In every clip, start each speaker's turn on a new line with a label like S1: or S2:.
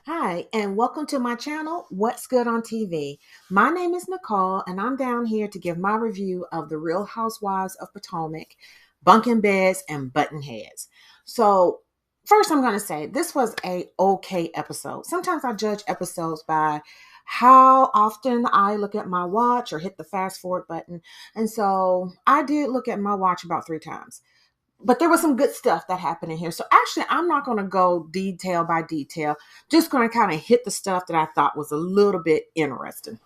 S1: Hi, and welcome to my channel, What's Good on TV. My name is Nicole, and I'm down here to give my review of the Real Housewives of Potomac, Bunk in Beds and Button Heads. So, first, I'm going to say this was a okay episode. Sometimes I judge episodes by how often I look at my watch or hit the fast forward button. And so I did look at my watch about 3 times, but there was some good stuff that happened in here. So actually, I'm not going to go detail by detail. Just going to kind of hit the stuff that I thought was a little bit interesting.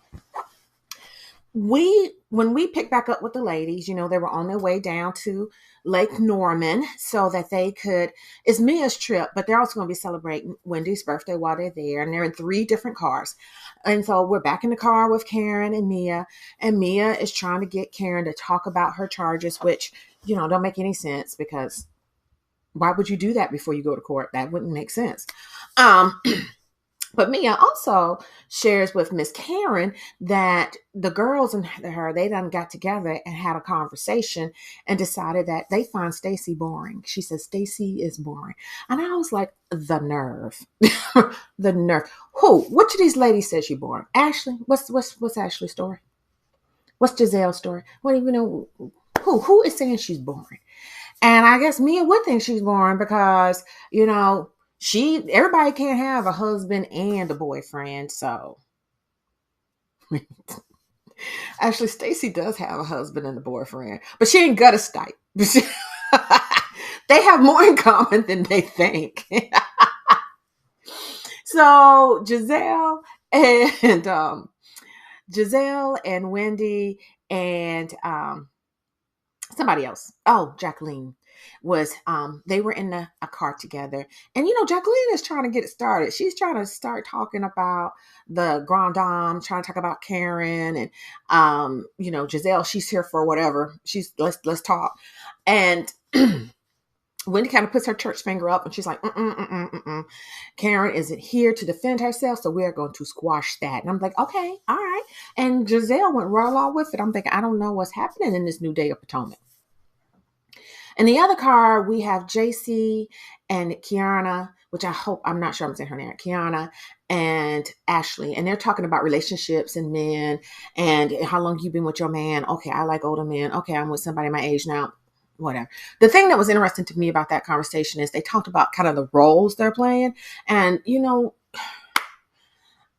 S1: When we picked back up with the ladies, they were on their way down to Lake Norman so that they could. It's Mia's trip, but they're also going to be celebrating Wendy's birthday while they're there, and they're in 3 different cars. And so we're back in the car with Karen and Mia is trying to get Karen to talk about her charges, which don't make any sense because why would you do that before you go to court? That wouldn't make sense. Um, but Mia also shares with Miss Karen that the girls and her, they done got together and had a conversation and decided that they find Stacy boring. She says Stacy is boring. And I was like, the nerve. The nerve. Which of these ladies says she boring? Ashley? What's Ashley's story? What's Giselle's story? What do you know? Who is saying she's boring? And I guess Mia would think she's boring because, everybody can't have a husband and a boyfriend. So actually Stacy does have a husband and a boyfriend, but she ain't got a stipe. They have more in common than they think. So Giselle and Wendy and somebody else. Oh, Jacqueline was they were in a car together. And Jacqueline is trying to get it started. She's trying to start talking about the Grand Dame, trying to talk about Karen and Giselle, she's here for whatever. Let's talk. And Wendy kind of puts her church finger up and she's like, Karen isn't here to defend herself, so we're going to squash that. And I'm like, okay, all right. And Giselle went right along with it. I'm thinking, I don't know what's happening in this new day of Potomac. In the other car, we have JC and Kiana, which I'm not sure I'm saying her name, Kiana and Ashley. And they're talking about relationships and men and how long you've been with your man. Okay, I like older men. Okay, I'm with somebody my age now. Whatever. The thing that was interesting to me about that conversation is they talked about kind of the roles they're playing. And,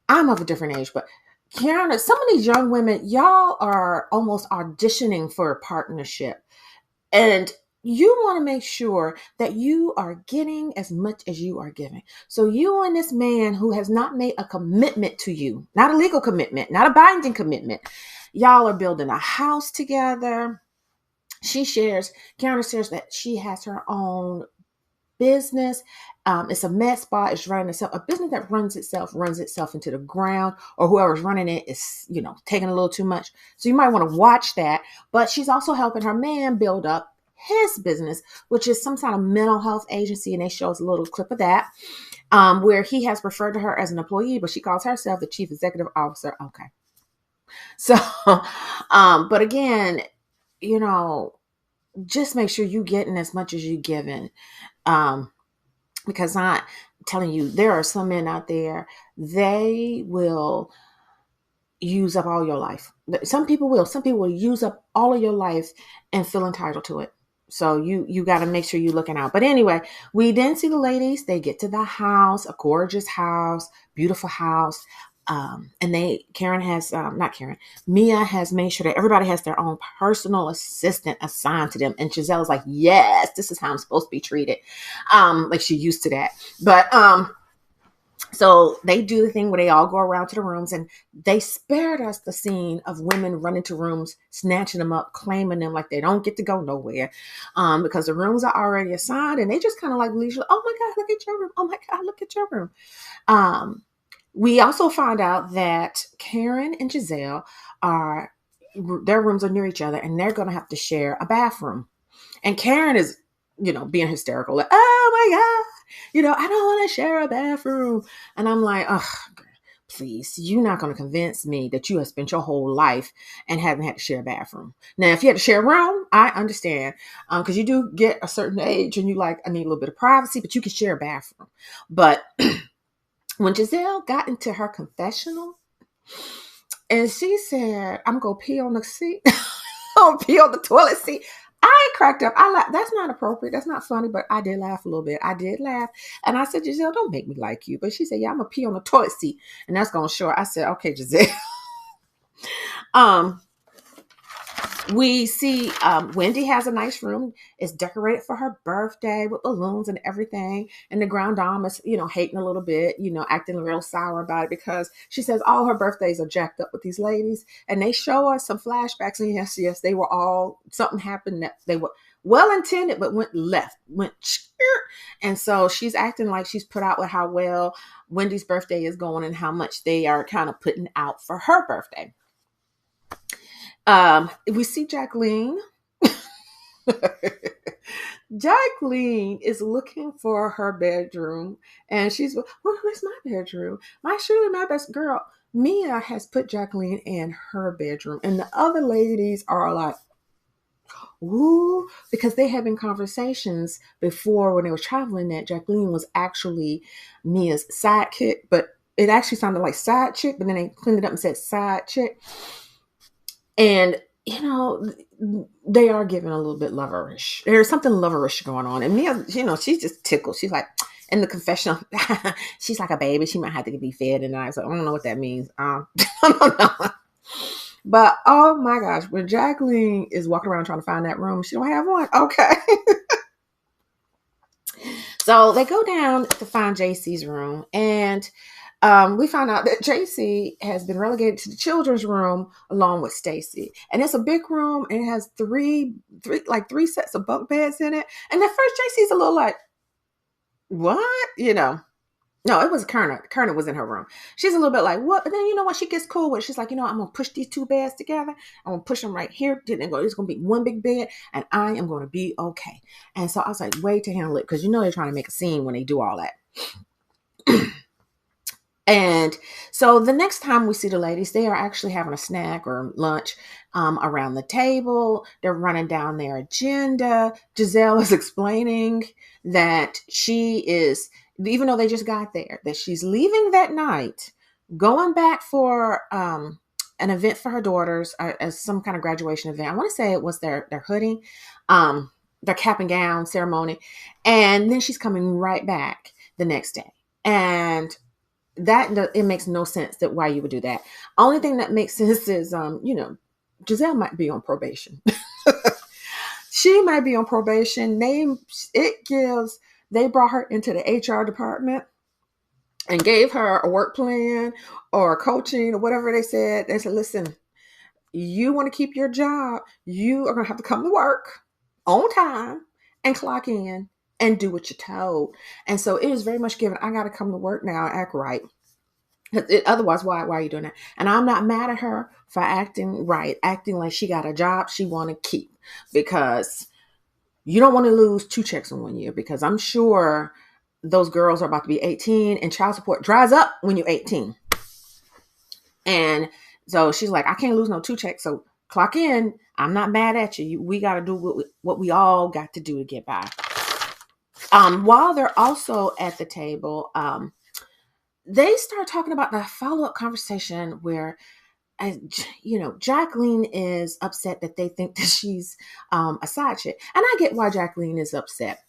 S1: I'm of a different age, but Kiana, some of these young women, y'all are almost auditioning for a partnership. And you want to make sure that you are getting as much as you are giving. So you and this man who has not made a commitment to you, not a legal commitment, not a binding commitment, y'all are building a house together. Karen shares that she has her own business. It's a med spa. It's running itself. A business that runs itself into the ground, or whoever's running it is, taking a little too much. So you might want to watch that. But she's also helping her man build up his business, which is some kind of mental health agency. And they show us a little clip of that, where he has referred to her as an employee, but she calls herself the chief executive officer. Okay. So, but again, just make sure you're getting as much as you're giving. Because I'm telling you, there are some men out there, they will use up all your life. Some people will use up all of your life and feel entitled to it. So you got to make sure you're looking out. But anyway, we then see the ladies. They get to the house, a gorgeous house, beautiful house. And Mia has made sure that everybody has their own personal assistant assigned to them. And Giselle's like, yes, this is how I'm supposed to be treated. Like she used to that. But, so they do the thing where they all go around to the rooms, and they spared us the scene of women running to rooms, snatching them up, claiming them like they don't get to go nowhere, because the rooms are already assigned, and they just kind of like leisurely, oh my God, look at your room. Oh my God, look at your room. We also find out that Karen and Giselle their rooms are near each other, and they're going to have to share a bathroom. And Karen is, being hysterical, like, oh my God, I don't want to share a bathroom. And I'm like, oh, please, you're not going to convince me that you have spent your whole life and haven't had to share a bathroom. Now, if you had to share a room, I understand, because you do get a certain age and you like, I need a little bit of privacy, but you can share a bathroom. But When Giselle got into her confessional and she said, I'm going to pee on the seat, I'm going to pee on the toilet seat. I cracked up. I laughed. That's not appropriate. That's not funny, but I did laugh a little bit. I did laugh. And I said, Giselle, don't make me like you. But she said, yeah, I'm going to pee on the toilet seat. And that's going to show her. I said, okay, Giselle. um, We see Wendy has a nice room. It's decorated for her birthday with balloons and everything. And the grand dame is, hating a little bit, acting real sour about it because she says all her birthdays are jacked up with these ladies. And they show us some flashbacks. And yes, they were all, something happened that they were well intended, but went left, and so she's acting like she's put out with how well Wendy's birthday is going and how much they are kind of putting out for her birthday. We see Jacqueline. Jacqueline is looking for her bedroom, and she's, where's my bedroom? Surely my best girl. Mia has put Jacqueline in her bedroom, and the other ladies are like, ooh, because they had been conversations before when they were traveling that Jacqueline was actually Mia's sidekick, but it actually sounded like side chick, but then they cleaned it up and said side chick. And, they are giving a little bit loverish. There's something loverish going on. And Mia, she's just tickled. She's like, in the confessional, she's like a baby. She might have to be fed. And I was like, I don't know what that means. I don't know. But, oh my gosh, when Jacqueline is walking around trying to find that room, she don't have one. Okay. So they go down to find JC's room, and we found out that JC has been relegated to the children's room along with Stacy. And it's a big room, and it has three sets of bunk beds in it. And at first JC's a little like, what? No, it was Kerner. Kerner was in her room. She's a little bit like, what? But then what? She gets cool with it. She's like, I'm going to push these two beds together. I'm going to push them right here. It's going to be one big bed, and I am going to be okay. And so I was like, way to handle it, because they're trying to make a scene when they do all that. And so the next time we see the ladies, they are actually having a snack or lunch around the table. They're running down their agenda. Giselle is explaining that she is, even though they just got there, that she's leaving that night, going back for an event for her daughters, as some kind of graduation event. I want to say it was their hoodie, their cap and gown ceremony. And then she's coming right back the next day. And that it makes no sense that why you would do that. Only thing that makes sense is, Giselle might be on probation. She might be on probation. They brought her into the HR department and gave her a work plan or coaching or whatever they said. They said, listen, you want to keep your job, you are going to have to come to work on time and clock in and do what you're told. And so it is very much given, I got to come to work now and act right. Otherwise, why are you doing that? And I'm not mad at her for acting right, acting like she got a job she want to keep, because you don't want to lose 2 checks in 1 year, because I'm sure those girls are about to be 18 and child support dries up when you're 18. And so she's like, I can't lose no 2 checks. So clock in. I'm not mad at you. We got to do what we all got to do to get by. While they're also at the table, they start talking about the follow-up conversation where, Jacqueline is upset that they think that she's a side chick. And I get why Jacqueline is upset.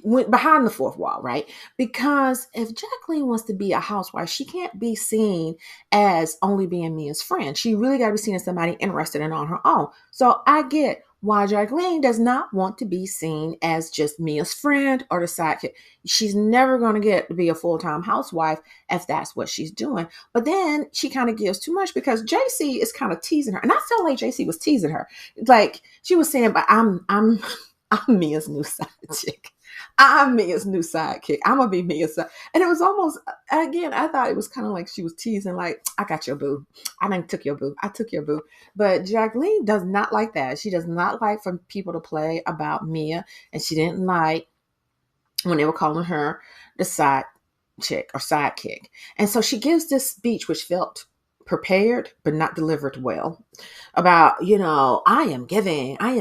S1: Went behind the fourth wall, right? Because if Jacqueline wants to be a housewife, she can't be seen as only being Mia's friend. She really got to be seen as somebody interested and on her own. So I get why Jacqueline does not want to be seen as just Mia's friend or the sidekick. She's never going to get to be a full-time housewife if that's what she's doing. But then she kind of gives too much, because JC is kind of teasing her. And I felt like JC was teasing her. Like she was saying, but I'm Mia's new side chick. I'm Mia's new sidekick. I'm going to be Mia's side. And it was almost, again, I thought it was kind of like she was teasing, like, I got your boo. I done took your boo. I took your boo. But Jacqueline does not like that. She does not like for people to play about Mia. And she didn't like when they were calling her the side chick or sidekick. And so she gives this speech, which felt prepared but not delivered well. About, I am giving, I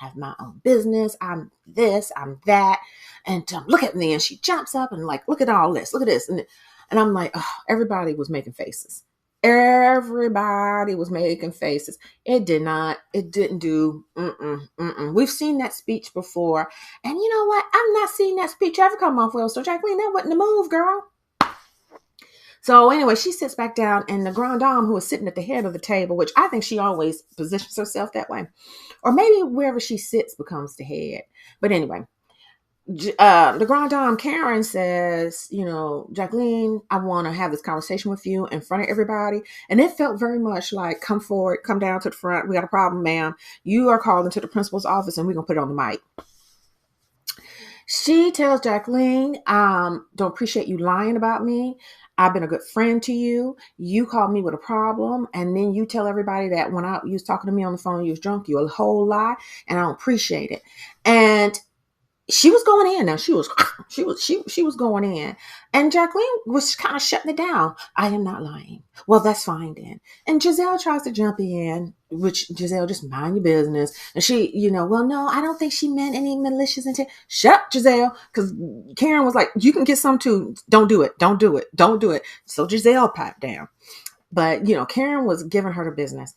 S1: have my own business, I'm this, I'm that, and look at me. And she jumps up and like, look at all this, look at this, and I'm like, oh, everybody was making faces. Everybody was making faces. It didn't do. We've seen that speech before, and you know what? I'm not seeing that speech ever come off well. So Jacqueline, that wasn't the move, girl. So anyway, she sits back down, and the grand dame who is sitting at the head of the table, which I think she always positions herself that way, or maybe wherever she sits becomes the head. But anyway, the grand dame Karen says, Jacqueline, I want to have this conversation with you in front of everybody. And it felt very much like, come forward, come down to the front. We got a problem, ma'am. You are called into the principal's office, and we're going to put it on the mic. She tells Jacqueline, don't appreciate you lying about me. I've been a good friend to you. You called me with a problem, and then you tell everybody that when you was talking to me on the phone, you was drunk. You a whole lie, and I don't appreciate it. And she was going in now. She was going in. And Jacqueline was kind of shutting it down. I am not lying. Well, that's fine then. And Giselle tries to jump in, which Giselle, just mind your business. And she, well, no, I don't think she meant any malicious intent. Shut up, Giselle. Because Karen was like, you can get some too. Don't do it. Don't do it. Don't do it. So Giselle piped down. But, Karen was giving her the business.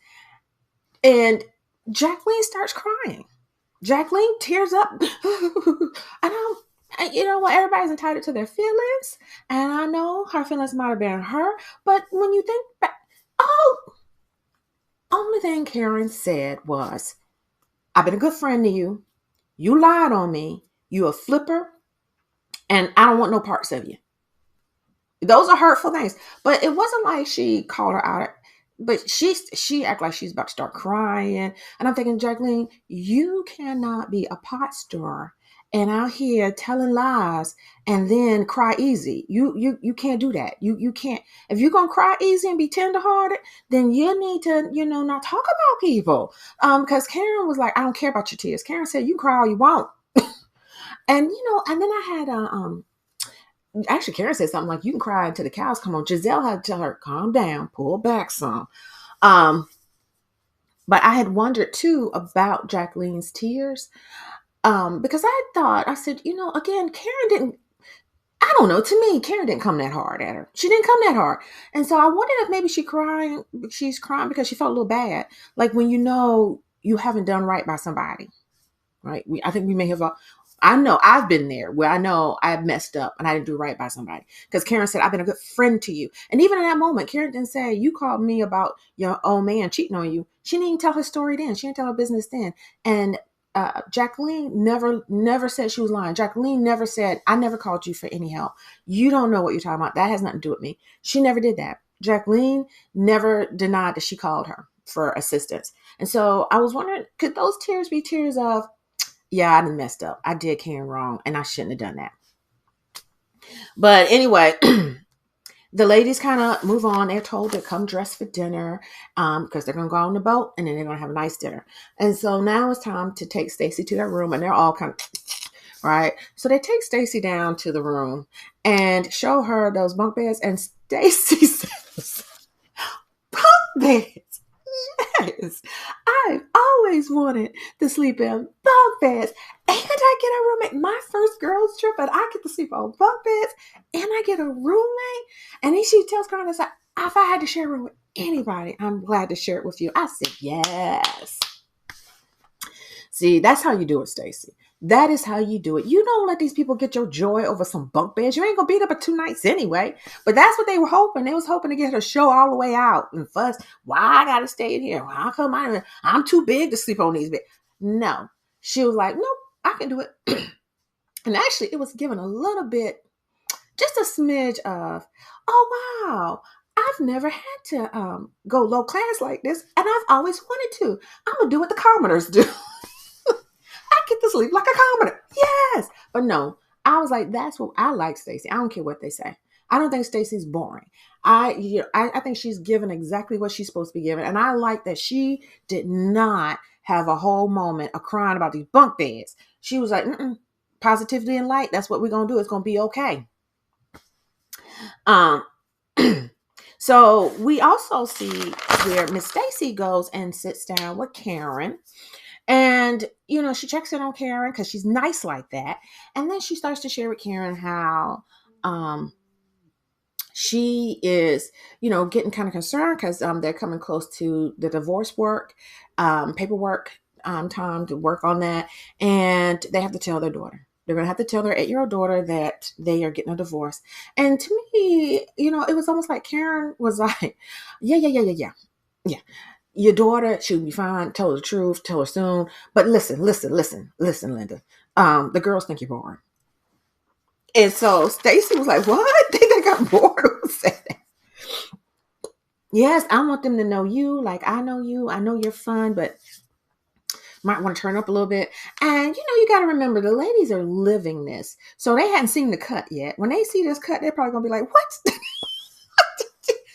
S1: And Jacqueline starts crying. Jacqueline tears up. You know what? Everybody's entitled to their feelings. And I know her feelings might have been hurt. But when you think back, only thing Karen said was, I've been a good friend to you. You lied on me. You a flipper. And I don't want no parts of you. Those are hurtful things. But it wasn't like she called her out. But she acted like she's about to start crying. And I'm thinking, Jacqueline, you cannot be a pot stirrer and out here telling lies and then cry easy. You can't do that. You can't. If you're gonna cry easy and be tenderhearted, then you need to, not talk about people. Because Karen was like, I don't care about your tears. Karen said, you cry all you want. And and then I had actually, Karen said something like, you can cry until the cows come on. Giselle had to tell her, calm down, pull back some. But I had wondered too about Jacqueline's tears. Because I said, again, Karen didn't, I don't know, to me, Karen didn't come that hard at her. She didn't come that hard. And so I wondered if maybe she's crying because she felt a little bad. Like when you haven't done right by somebody, right? I think we may have, I know I've been there where I know I've messed up and I didn't do right by somebody. Because Karen said, I've been a good friend to you. And even in that moment, Karen didn't say, you called me about your old man cheating on you. She didn't even tell her story then. She didn't tell her business then. And Jacqueline never said she was lying. Jacqueline never said, I never called you for any help. You don't know what you're talking about. That has nothing to do with me. She never did that. Jacqueline never denied that she called her for assistance. And so I was wondering, could those tears be tears of, yeah, I done messed up. I did Karen wrong and I shouldn't have done that. But anyway, the ladies kind of move on. They're told to come dress for dinner because they're going to go on the boat and then they're going to have a nice dinner. And so now it's time to take Stacy to their room, and they're all kind of, right? So they take Stacy down to the room and show her those bunk beds. And Stacy says, bunk beds. Yes, I've always wanted to sleep in bunk beds. And I get a roommate. My first girls trip, and I get to sleep on bunk beds, and I get a roommate. And then she tells Carmen, if I had to share a room with anybody, I'm glad to share it with you. I said, yes. See, that's how you do it, Stacy. That is how you do it. You don't let these people get your joy over some bunk beds. You ain't gonna beat up for 2 nights anyway. But that's what they were hoping. They was hoping to get her show all the way out and fuss. Why I gotta stay in here? How come I'm too big to sleep on these beds? No. She was like, nope, I can do it. And actually, it was given a little bit, just a smidge of, oh wow, I've never had to go low class like this, and I've always wanted to. I'm gonna do what the commoners do. I get to sleep like a commoner. Yes. But no, I was like, that's what I like, Stacy. I don't care what they say. I don't think Stacy's boring. I think she's given exactly what she's supposed to be given. And I like that she did not have a whole moment of crying about these bunk beds. She was like, positivity and light. That's what we're going to do. It's going to be okay. So we also see where Miss Stacy goes and sits down with Karen. And, she checks in on Karen because she's nice like that. And then she starts to share with Karen how um, she is, getting kind of concerned because they're coming close to the divorce work, paperwork, time to work on that. And they have to tell their daughter. They're going to have to tell their 8-year-old daughter that they are getting a divorce. And to me, it was almost like Karen was like, yeah, yeah, yeah, yeah, yeah. Yeah. Your daughter, she'll be fine. Tell her the truth. Tell her soon. But listen, Linda. The girls think you're boring. And so Stacy was like, "What? They got bored." Who said that? Yes, I want them to know you. Like I know you. I know you're fun, but might want to turn up a little bit. And you got to remember the ladies are living this, so they hadn't seen the cut yet. When they see this cut, they're probably gonna be like, "What?"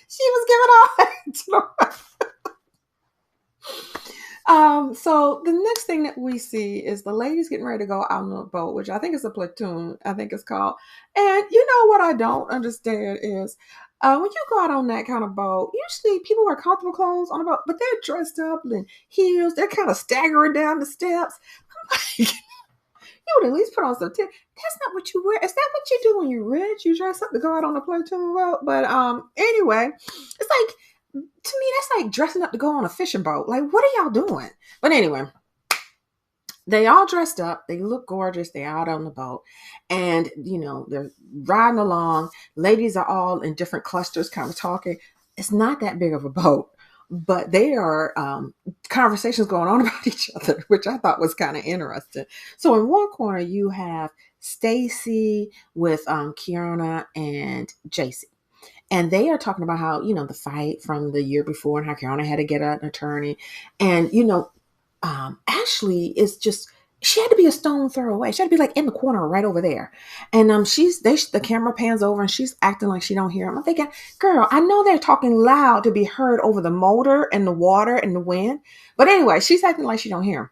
S1: She was giving off. So the next thing that we see is the ladies getting ready to go out on the boat, which I think is a platoon, I think it's called. And what I don't understand is when you go out on that kind of boat, usually people wear comfortable clothes on the boat, but they're dressed up in heels. They're kind of staggering down the steps. You would at least put on some That's not what you wear. Is that what you do when you're rich? You dress up to go out on a platoon boat? But anyway, it's like, to me, that's like dressing up to go on a fishing boat. Like, what are y'all doing? But anyway, they all dressed up. They look gorgeous. They're out on the boat. And, they're riding along. Ladies are all in different clusters kind of talking. It's not that big of a boat, but they are conversations going on about each other, which I thought was kind of interesting. So in one corner, you have Stacy with Kiana and JC. And they are talking about how, the fight from the year before and how Kiana had to get an attorney. And, Ashley is just, she had to be a stone throw away. She had to be like in the corner right over there. And the camera pans over and she's acting like she don't hear him. I'm thinking, girl, I know they're talking loud to be heard over the motor and the water and the wind. But anyway, she's acting like she don't hear him.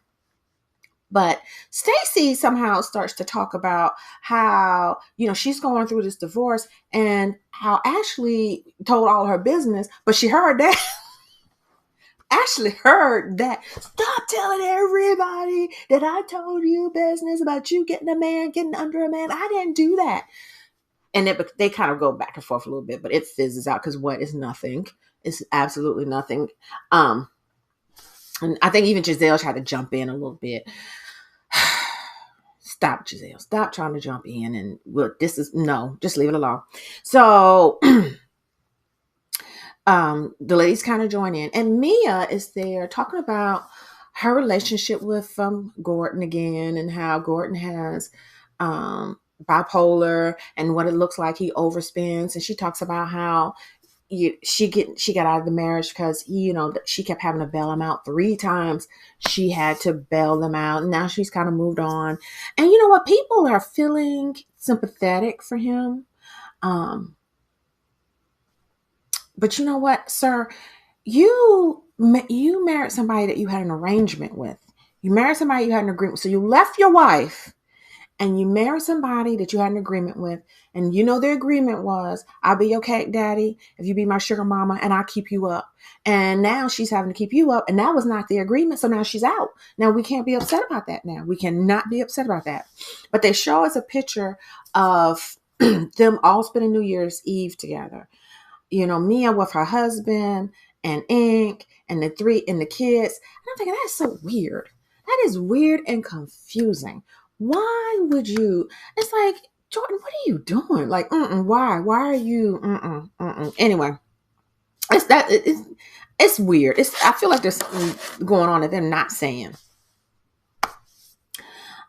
S1: But Stacy somehow starts to talk about how, she's going through this divorce and how Ashley told all her business, but she heard that. Ashley heard that. Stop telling everybody that I told you business about you getting under a man. I didn't do that. And they kind of go back and forth a little bit, but it fizzes out because what is nothing? It's absolutely nothing. And I think even Giselle tried to jump in a little bit. Stop, Giselle. Stop trying to jump in. And just leave it alone. So the ladies kind of join in. And Mia is there talking about her relationship with Gordon again and how Gordon has bipolar and what it looks like he overspends. And she talks about how she got out of the marriage because she kept having to bail him out 3 times. She had to bail them out, and now she's kind of moved on. And you know what? People are feeling sympathetic for him. But you know what, sir? You married somebody that you had an arrangement with. You married somebody you had an agreement. So you left your wife and you marry somebody that you had an agreement with, and the agreement was, I'll be your cake daddy if you be my sugar mama, and I'll keep you up. And now she's having to keep you up, and that was not the agreement, so now she's out. Now we can't be upset about that now. We cannot be upset about that. But they show us a picture of them all spending New Year's Eve together. Mia with her husband and Ink and the kids. And I'm thinking, that's so weird. That is weird and confusing. Why would you? It's like, Jordan, what are you doing? Like, why? Why are you? Anyway, it's weird. I feel like there's something going on that they're not saying.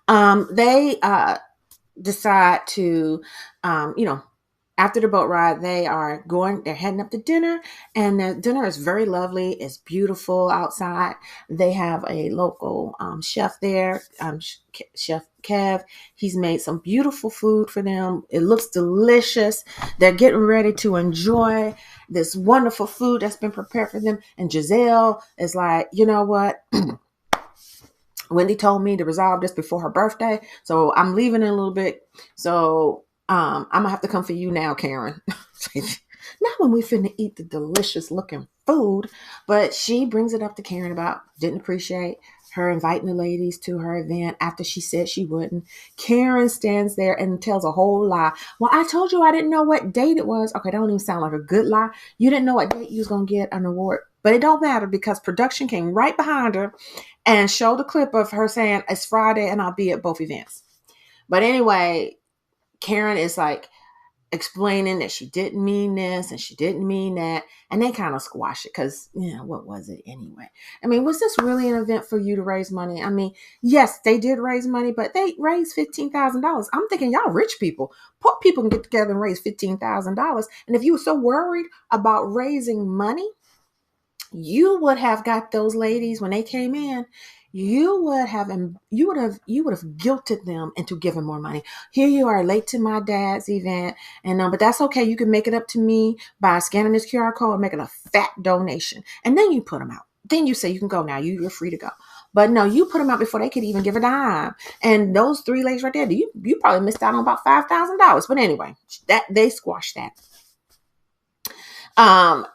S1: They decide to, after the boat ride, they're heading up to dinner, and the dinner is very lovely. It's beautiful outside. They have a local chef there, Chef Kev. He's made some beautiful food for them. It looks delicious. They're getting ready to enjoy this wonderful food that's been prepared for them. And Giselle is like, you know what? Wendy told me to resolve this before her birthday, so I'm leaving in a little bit. So I'm gonna have to come for you now, Karen. Not when we finna eat the delicious looking food, but she brings it up to Karen about didn't appreciate her inviting the ladies to her event after she said she wouldn't. Karen stands there and tells a whole lie. Well, I told you I didn't know what date it was. Okay, that don't even sound like a good lie. You didn't know what date you was gonna get an award. But it don't matter because production came right behind her and showed a clip of her saying it's Friday and I'll be at both events. But anyway, Karen is like explaining that she didn't mean this and she didn't mean that. And they kind of squash it because, what was it anyway? I mean, was this really an event for you to raise money? I mean, yes, they did raise money, but they raised $15,000. I'm thinking y'all rich people. Poor people can get together and raise $15,000. And if you were so worried about raising money, you would have got those ladies when they came in. You would have guilted them into giving more money. Here you are late to my dad's event, and but that's okay. You can make it up to me by scanning this QR code and making a fat donation, and then you put them out. Then you say you can go now. You're free to go. But no, you put them out before they could even give a dime. And those three ladies right there, you probably missed out on about $5,000. But anyway, that they squashed that. Um,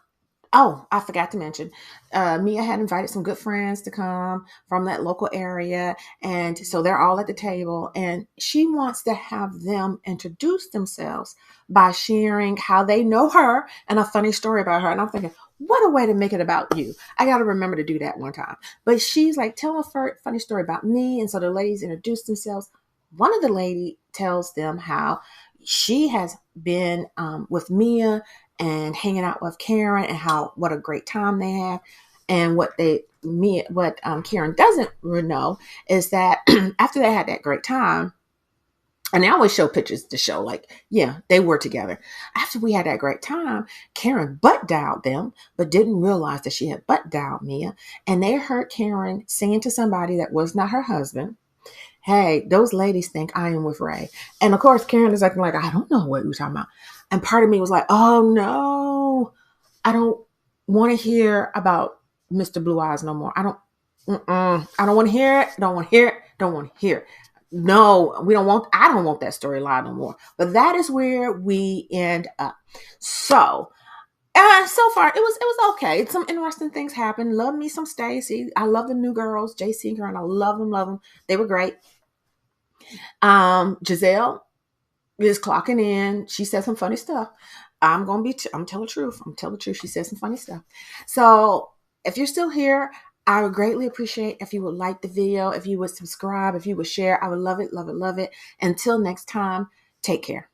S1: Oh, I forgot to mention, Mia had invited some good friends to come from that local area. And so they're all at the table. And she wants to have them introduce themselves by sharing how they know her and a funny story about her. And I'm thinking, what a way to make it about you. I got to remember to do that one time. But she's like, tell a funny story about me. And so the ladies introduce themselves. One of the ladies tells them how she has been with Mia and hanging out with Karen and how what a great time they have. And what Karen doesn't know is that after they had that great time, and they always show pictures to show like, yeah, they were together. After we had that great time, Karen butt dialed them, but didn't realize that she had butt dialed Mia. And they heard Karen singing to somebody that was not her husband. Hey, those ladies think I am with Ray. And of course, Karen is acting like, I don't know what you're talking about. And part of me was like, oh no, I don't want to hear about Mr. Blue Eyes no more. I don't want to hear it. Don't want to hear it. Don't want to hear it. No, I don't want that storyline no more. But that is where we end up. So, so far it was okay. Some interesting things happened. Love me some Stacy. I love the new girls, JC and Karen. I love them, love them. They were great. Giselle is clocking in. She said some funny stuff. I'm telling the truth. I'm telling the truth. She said some funny stuff. So if you're still here, I would greatly appreciate if you would like the video, if you would subscribe, if you would share. I would love it, love it, love it. Until next time, take care.